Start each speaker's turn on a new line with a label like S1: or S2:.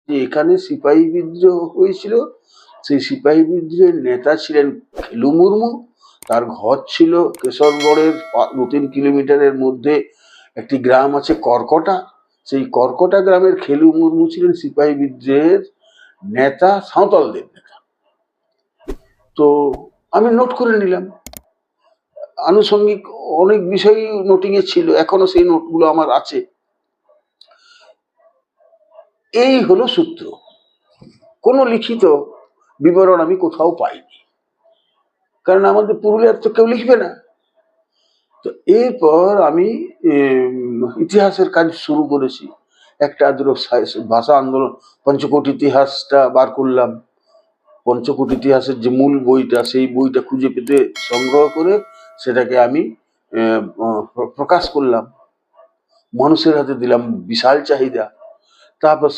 S1: যে এখানে সিপাহী বিদ্রোহ হয়েছিল, সেই সিপাহী বিদ্রোহের নেতা ছিলেন খেলু মুর্মু। তার ঘর ছিল কেশরগড়ের 2-3 কিলোমিটারের মধ্যে একটি গ্রাম আছে কর্কটা। সেই কর্কটা গ্রামের খেলু মুর্মু ছিলেন সিপাহী বিদ্রোহের নেতা, সাঁওতালদের নেতা। তো আমি নোট করে নিলাম। আনুষঙ্গিক অনেক বিষয়ই নোটিং এ ছিল, এখনো সেই নোটগুলো আমার আছে। এই হলো সূত্র। কোনো লিখিত বিবরণ আমি কোথাও পাইনি, কারণ আমাদের পুরুলিয়ার তো কেউ লিখবে না। তো এরপর আমি ইতিহাসের কাজ শুরু করেছি। একটা আধুরো ভাষা আন্দোলন, পঞ্চকোট ইতিহাসটা বার করলাম। পঞ্চকোট ইতিহাসের যে মূল বইটা, সেই বইটা খুঁজে পেতে সংগ্রহ করে সেটাকে আমি প্রকাশ করলাম, মানুষের হাতে দিলাম। বিশাল চাহিদা। তারপর